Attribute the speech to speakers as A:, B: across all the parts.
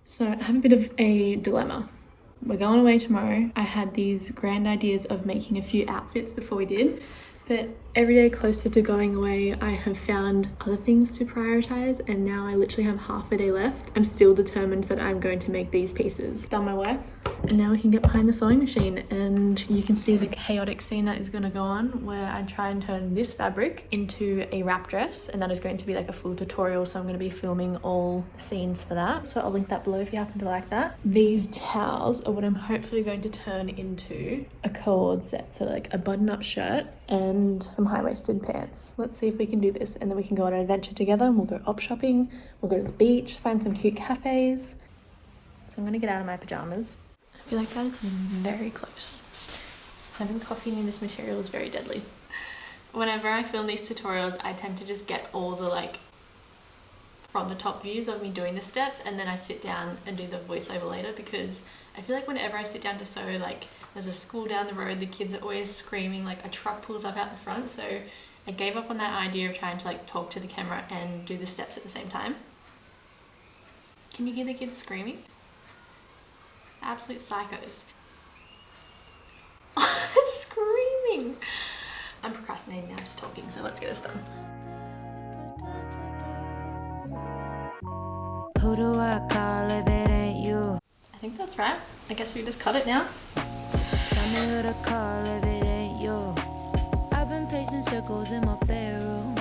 A: So I have a bit of a dilemma. We're going away tomorrow. I had these grand ideas of making a few outfits before we did, but every day closer to going away, I have found other things to prioritize, and now I literally have half a day left. I'm still determined that I'm going to make these pieces. Done my work, and now we can get behind the sewing machine, and you can see the chaotic scene that is going to go on where I try and turn this fabric into a wrap dress, and that is going to be like a full tutorial, so I'm going to be filming all the scenes for that. So I'll link that below if you happen to like that. These towels are what I'm hopefully going to turn into a co-ord set, so like a button-up shirt and some high-waisted pants. Let's see if we can do this, and then we can go on an adventure together, and we'll go op shopping, we'll go to the beach, find some cute cafes. So I'm gonna get out of my pajamas. I feel like that is very close. Having coffee in this material is very deadly. Whenever I film these tutorials, I tend to just get all the like from the top views of me doing the steps, and then I sit down and do the voiceover later, because I feel like whenever I sit down to sew, like there's a school down the road, the kids are always screaming, like a truck pulls up out the front, so I gave up on that idea of trying to like talk to the camera and do the steps at the same time. Can you hear the kids screaming? Absolute psychos. Screaming! I'm procrastinating now, just talking, so let's get this done. Who do I call if it ain't you? I think that's right. I guess we just cut it now. Tell me who to call if it ain't you. I've been pacing circles in my bedroom.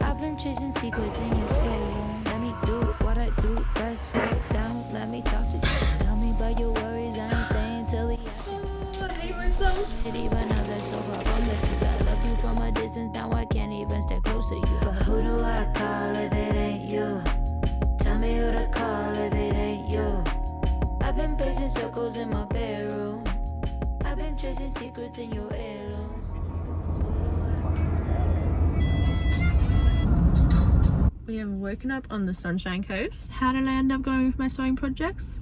A: I've been chasing secrets in your stateroom. Let me do what I do best. Slow down, let me talk to you. Tell me about your worries, I ain't staying till the end. Oh, I hate myself. Even now they're so far from the truth. I loved you from a distance, now I can't even stay close to you. But who do I call if it ain't you? Tell me who to call if it ain't you. I've been pacing circles in my bedroom. I've been chasing secrets in your heirloom. We have woken up on the Sunshine Coast. How did I end up going with my sewing projects?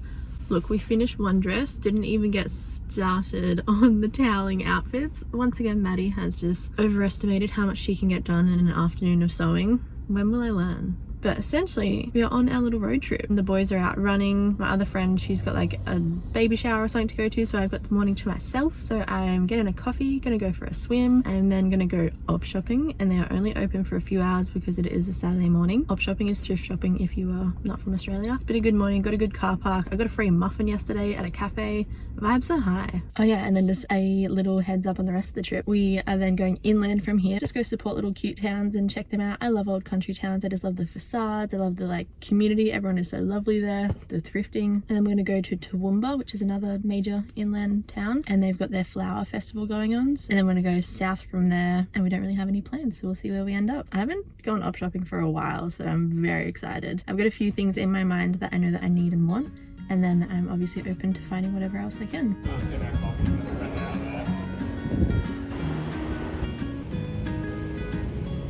A: Look, we finished one dress, didn't even get started on the toweling outfits. Once again, Maddy has just overestimated how much she can get done in an afternoon of sewing. When will I learn? But essentially, we are on our little road trip. The boys are out running. My other friend, she's got like a baby shower or something to go to, so I've got the morning to myself. So I'm getting a coffee, gonna go for a swim, and then gonna go op shopping. And they are only open for a few hours because it is a Saturday morning. Op shopping is thrift shopping if you are not from Australia. It's been a good morning, got a good car park. I got a free muffin yesterday at a cafe. Vibes are high. Oh yeah, and then just a little heads up on the rest of the trip. We are then going inland from here. Just go support little cute towns and check them out. I love old country towns. I just love the facades. I love the like community. Everyone is so lovely there. The thrifting. And then we're gonna go to Toowoomba, which is another major inland town, and they've got their flower festival going on. And then we're gonna go south from there, and we don't really have any plans, so we'll see where we end up. I haven't gone op shopping for a while, so I'm very excited. I've got a few things in my mind that I know that I need and want, and then I'm obviously open to finding whatever else I can.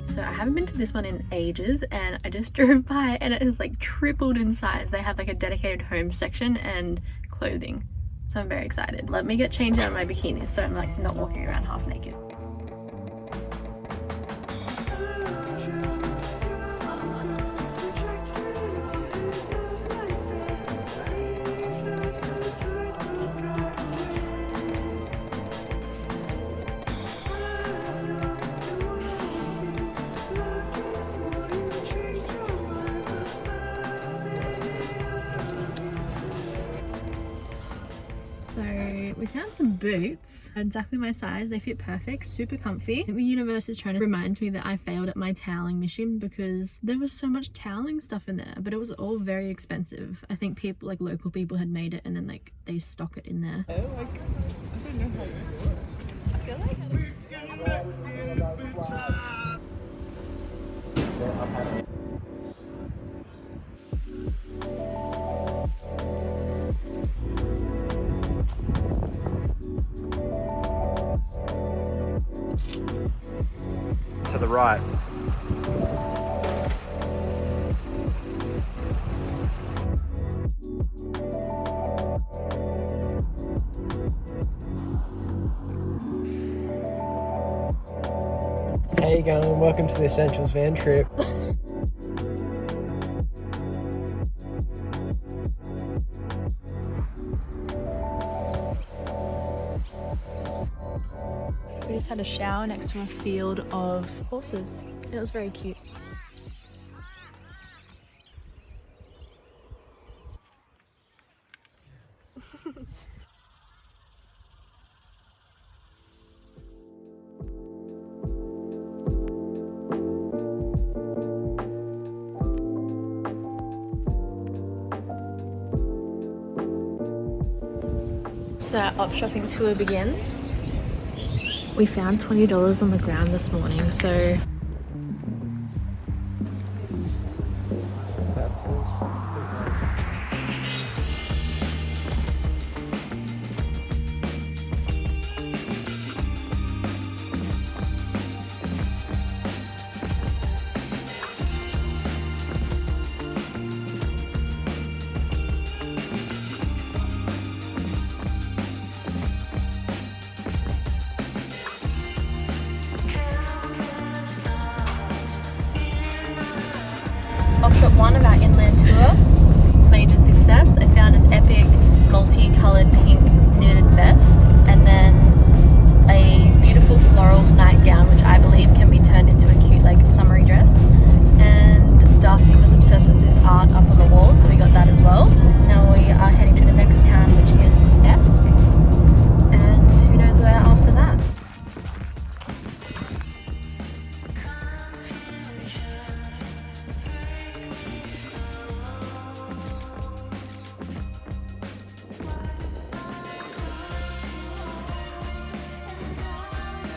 A: So I haven't been to this one in ages, and I just drove by and it has like tripled in size. They have like a dedicated home section and clothing, so I'm very excited. Let me get changed out of my bikini so I'm like not walking around half naked. We found some boots, exactly my size. They fit perfect, super comfy. The universe is trying to remind me that I failed at my toweling mission because there was so much toweling stuff in there, but it was all very expensive. I think people, like local people, had made it and then like they stock it in there.
B: Oh my god, I don't know how you do it. I feel like
C: to the right. How you going? Welcome to the Essentials van trip.
A: just had a shower next to a field of horses. It was very cute. So our op shopping tour begins. We found $20 on the ground this morning, so Shop 1 of our inland tour, major success. I found an epic multi-coloured pink knitted vest and then a beautiful floral nightgown which I believe can be turned into a cute like summery dress, and Darcy was obsessed with this art up on the wall, so we got that as well. Now we are heading to the next town, which is Esk, and who knows where after that.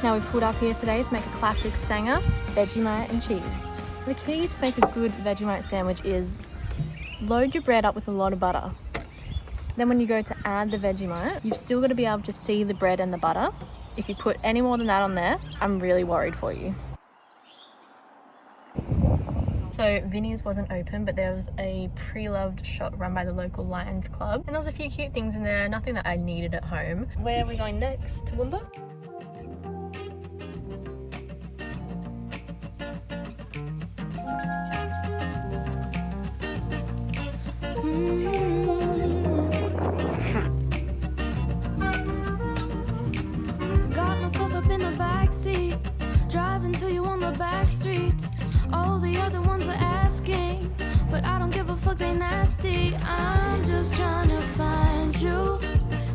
A: Now we pulled up here today to make a classic Sanger, Vegemite and cheese. The key to make a good Vegemite sandwich is load your bread up with a lot of butter. Then when you go to add the Vegemite, you've still got to be able to see the bread and the butter. If you put any more than that on there, I'm really worried for you. So Vinnie's wasn't open, but there was a pre-loved shop run by the local Lions Club. And there was a few cute things in there, nothing that I needed at home. Where are we going next? Toowoomba?
D: Got myself up in the backseat, driving to you on the back streets. All the other ones are asking, but I don't give a fuck, they nasty. I'm just trying to find you,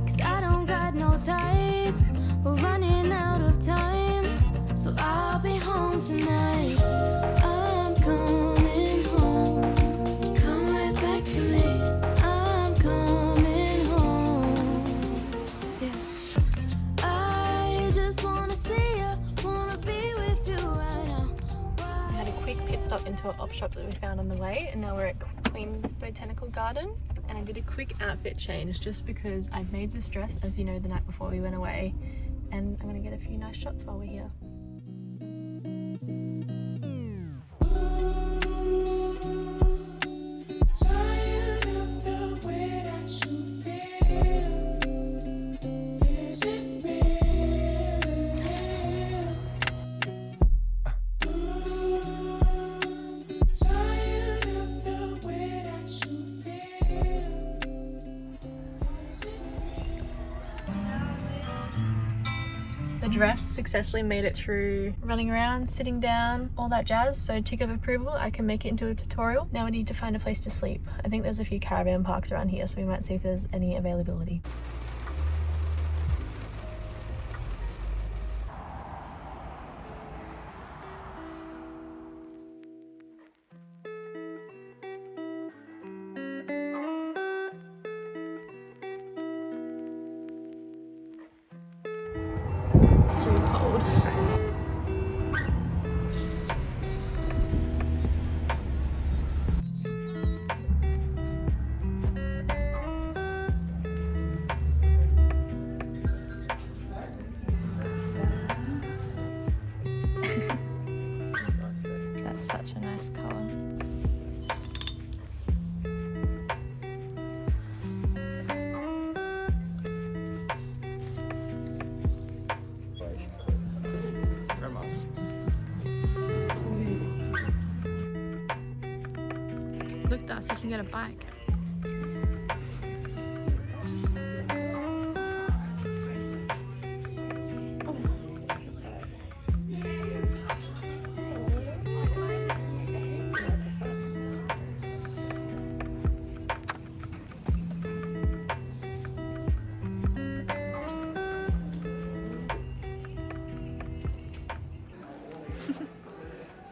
D: cause I don't got no ties. We're running out of time, so I'll be home tonight. I'm coming home, come right back to me. I'm coming home, yeah. I just wanna see you, wanna be with you right now.
A: We had a quick pit stop into an op shop that we found on the way, and now we're at Queen's Botanical Garden. And I did a quick outfit change just because I made this dress, as you know, the night before we went away, and I'm gonna get a few nice shots while we're here. The dress successfully made it through running around, sitting down, all that jazz, so tick of approval. I can make it into a tutorial. Now we need to find a place to sleep. I think there's a few caravan parks around here, so we might see if there's any availability. It's so cold. That's such a nice color. Look, Darcy, you can get a bike.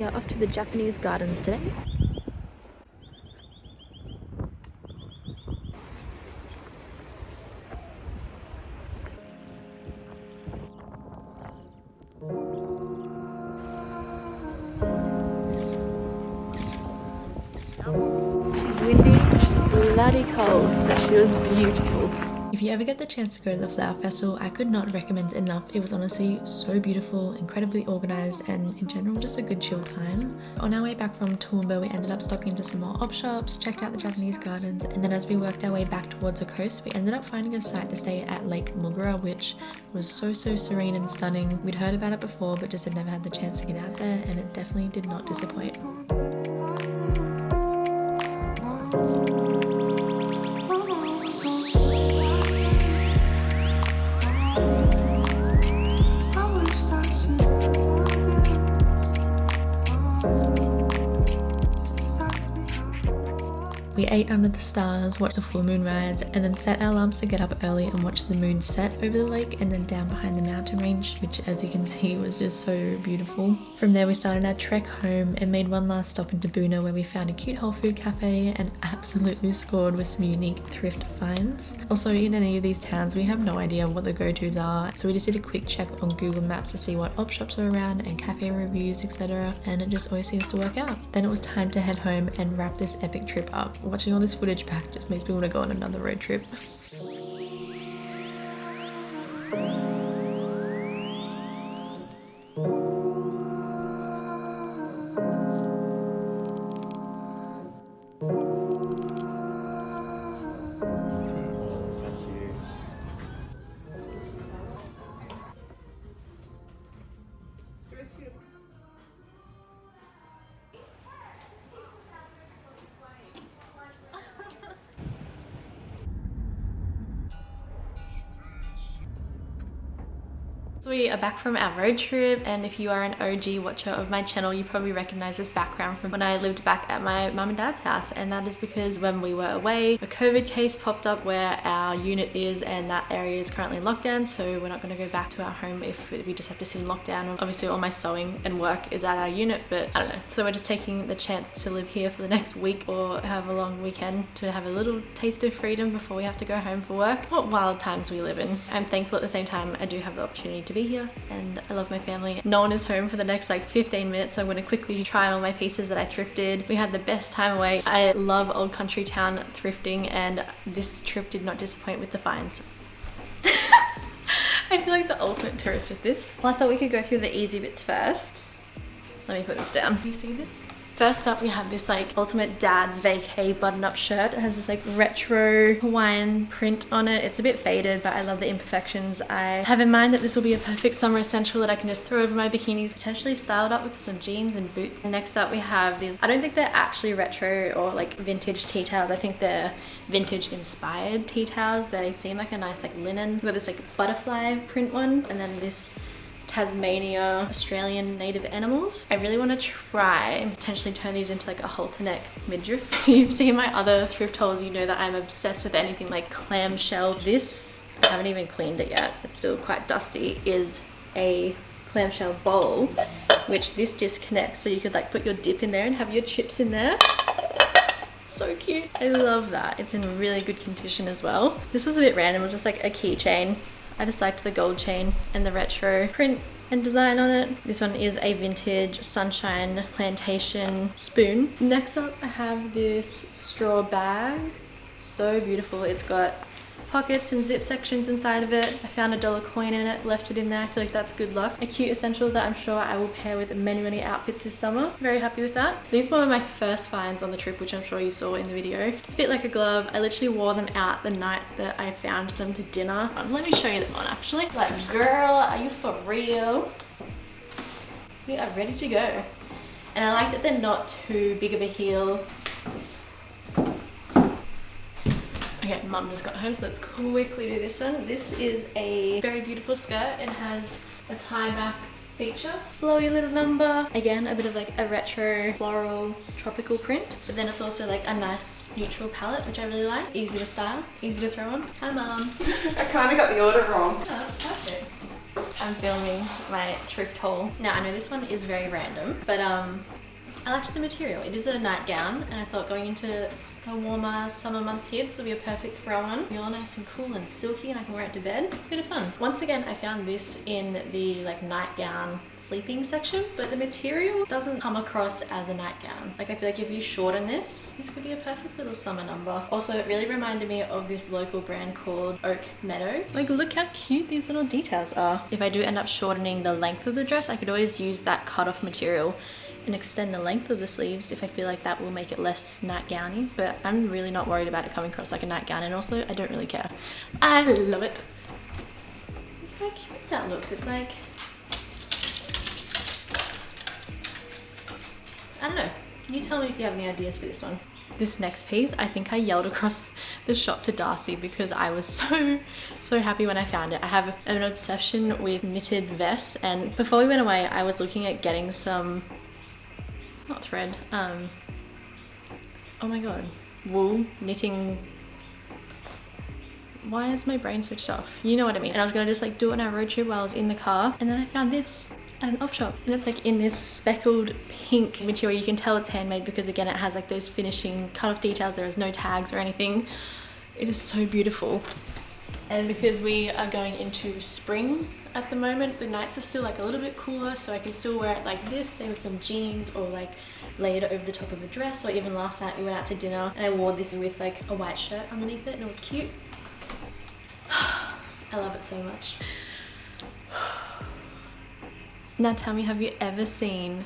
E: We are off to the Japanese gardens today. She's windy, she's bloody cold, but she was beautiful.
A: If you ever get the chance to go to the Flower Festival, I could not recommend it enough. It was honestly so beautiful, incredibly organised, and in general just a good chill time. On our way back from Toowoomba, we ended up stopping into some more op shops, checked out the Japanese gardens, and then as we worked our way back towards the coast, we ended up finding a site to stay at Lake Moogerah, which was so serene and stunning. We'd heard about it before, but just had never had the chance to get out there, and it definitely did not disappoint. We ate under the stars, watched the full moon rise, and then set our alarms to get up early and watch the moon set over the lake and then down behind the mountain range, which as you can see was just so beautiful. From there we started our trek home and made one last stop into Boona, where we found a cute whole food cafe and absolutely scored with some unique thrift finds. Also, in any of these towns we have no idea what the go-tos are, so we just did a quick check on Google Maps to see what op shops are around and cafe reviews, etc., and it just always seems to work out. Then it was time to head home and wrap this epic trip up. Watching all this footage back just makes me want to go on another road trip. So we are back from our road trip, and if you are an OG watcher of my channel, you probably recognize this background from when I lived back at my mum and dad's house, and that is because when we were away, a COVID case popped up where our unit is, and that area is currently in lockdown, so we're not going to go back to our home if we just have to sit in lockdown. Obviously all my sewing and work is at our unit, but I don't know. So we're just taking the chance to live here for the next week or however long we can to have a little taste of freedom before we have to go home for work. What wild times we live in. I'm thankful at the same time I do have the opportunity to be here, and I love my family. No one is home for the next like 15 minutes, so I'm going to quickly try on all my pieces that I thrifted. We had the best time away. I love old country town thrifting, and this trip did not disappoint with the finds. I feel like the ultimate tourist with this. Well, I thought we could go through the easy bits first. Let me put this down. Can you see this? First up, we have this like ultimate dad's vacay button-up shirt. It has this like retro Hawaiian print on it. It's a bit faded, but I love the imperfections. I have in mind that this will be a perfect summer essential that I can just throw over my bikinis, potentially styled up with some jeans and boots. Next up, we have these, I don't think they're actually retro or like vintage tea towels. I think they're vintage inspired tea towels. They seem like a nice like linen. We've got this like butterfly print one, and then this Tasmania Australian native animals. I really want to try and potentially turn these into like a halter neck midriff. If you've seen my other thrift hauls, you know that I'm obsessed with anything like clamshell. This, I haven't even cleaned it yet, it's still quite dusty, is a clamshell bowl, which this disconnects, so you could like put your dip in there and have your chips in there. So cute. I love that. It's in really good condition as well. This was a bit random. It was just like a keychain. I just liked the gold chain and the retro print and design on it. This one is a vintage sunshine plantation spoon. Next up, I have this straw bag. So beautiful. It's got pockets and zip sections inside of it. I found $1 coin in it, left it in there. I feel like that's good luck. A cute essential that I'm sure I will pair with many outfits this summer. Very happy with that. So these were my first finds on the trip, which I'm sure you saw in the video. Fit like a glove. I literally wore them out the night that I found them to dinner. Let me show you them on actually. Like, girl, are you for real? We are ready to go. And I like that they're not too big of a heel. Okay, mum just got home, so let's quickly do this one. This is a very beautiful skirt. It has a tie back feature. Flowy little number. Again, a bit of like a retro floral tropical print. But then it's also like a nice neutral palette, which I really like. Easy to style, easy to throw on. Hi mum.
B: I kind of got the order wrong.
A: Oh, that's perfect. I'm filming my thrift haul. Now I know this one is very random, but I liked the material. It is a nightgown, and I thought going into the warmer summer months here, this will be a perfect throw on. Be all nice and cool and silky, and I can wear it to bed. Bit of fun. Once again, I found this in the like nightgown sleeping section, but the material doesn't come across as a nightgown. Like I feel like if you shorten this could be a perfect little summer number. Also, it really reminded me of this local brand called Oak Meadow. Like look how cute these little details are. If I do end up shortening the length of the dress, I could always use that cut off material and extend the length of the sleeves if I feel like that will make it less nightgowny, but I'm really not worried about it coming across like a nightgown, and also I don't really care. I love it. Look how cute that looks. It's like, I don't know. You tell me if you have any ideas for this one. This next piece, I think I yelled across the shop to Darcy because I was so happy when I found it. I have an obsession with knitted vests, and before we went away, I was looking at getting some, not thread, oh my god, wool knitting. Why is my brain switched off? You know what I mean. And I was gonna just like do it on our road trip while I was in the car, and then I found this at an op shop, and it's like in this speckled pink material. You can tell it's handmade because again it has like those finishing cut off details. There is no tags or anything. It is so beautiful. And because we are going into spring at the moment, the nights are still like a little bit cooler, so I can still wear it like this, say with some jeans, or like layered over the top of a dress. Or even last night we went out to dinner and I wore this with like a white shirt underneath it, and it was cute. I love it so much. Now tell me, have you ever seen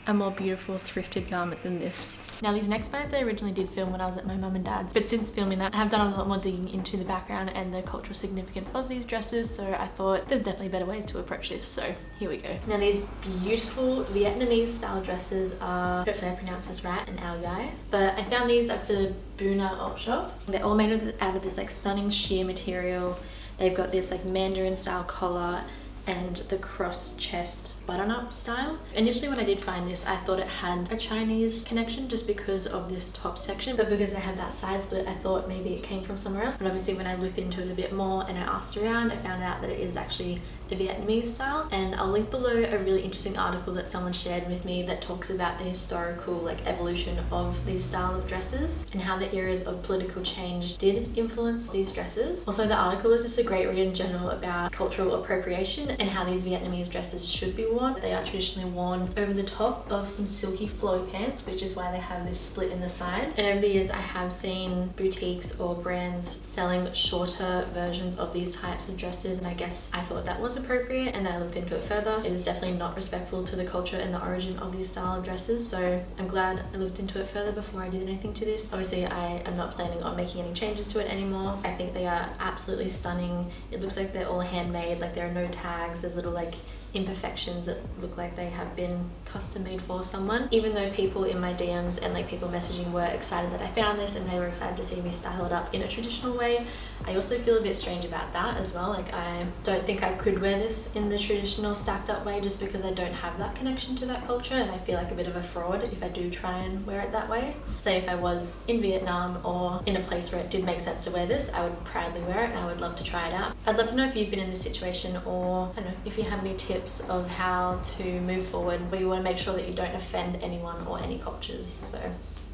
A: a more beautiful thrifted garment than this? Now these next bands I originally did film when I was at my mum and dad's, but since filming that I have done a lot more digging into the background and the cultural significance of these dresses, so I thought there's definitely better ways to approach this, so here we go. Now these beautiful Vietnamese style dresses are, hopefully I pronounce this right, an ao dai, but I found these at the Buna op shop. They're all made out of this like stunning sheer material. They've got this like Mandarin style collar and the cross chest button-up style. Initially when I did find this, I thought it had a Chinese connection just because of this top section, but because they had that side split, I thought maybe it came from somewhere else. And obviously when I looked into it a bit more and I asked around, I found out that it is actually a Vietnamese style. And I'll link below a really interesting article that someone shared with me that talks about the historical like evolution of these style of dresses and how the eras of political change did influence these dresses. Also, the article was just a great read in general about cultural appropriation and how these Vietnamese dresses should be worn. They are traditionally worn over the top of some silky flow pants, which is why they have this split in the side. And over the years I have seen boutiques or brands selling shorter versions of these types of dresses, and I guess I thought that was appropriate, and then I looked into it further. It is definitely not respectful to the culture and the origin of these style of dresses, so I'm glad I looked into it further before I did anything to this. Obviously I am not planning on making any changes to it anymore. I think they are absolutely stunning. It looks like they're all handmade, like there are no tags, there's little like imperfections that look like they have been custom made for someone. Even though people in my DMs and like people messaging were excited that I found this and they were excited to see me style it up in a traditional way, I also feel a bit strange about that as well. Like I don't think I could wear this in the traditional stacked up way just because I don't have that connection to that culture, and I feel like a bit of a fraud if I do try and wear it that way. Say if I was in Vietnam or in a place where it did make sense to wear this, I would proudly wear it and I would love to try it out. I'd love to know if you've been in this situation, or I don't know, if you have any tips of how to move forward where you want to make sure that you don't offend anyone or any cultures. So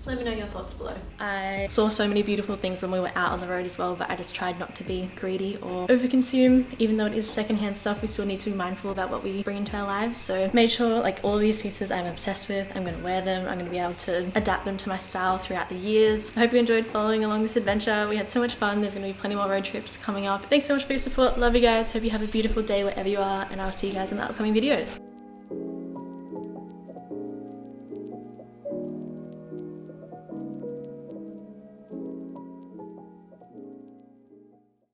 A: let me know your thoughts below. I saw so many beautiful things when we were out on the road as well, but I just tried not to be greedy or overconsume. Even though it is secondhand stuff, we still need to be mindful about what we bring into our lives. So made sure like all of these pieces I'm obsessed with, I'm going to wear them, I'm going to be able to adapt them to my style throughout the years. I hope you enjoyed following along this adventure. We had so much fun. There's going to be plenty more road trips coming up. Thanks so much for your support. Love you guys. Hope you have a beautiful day wherever you are, and I'll see you guys in the upcoming videos.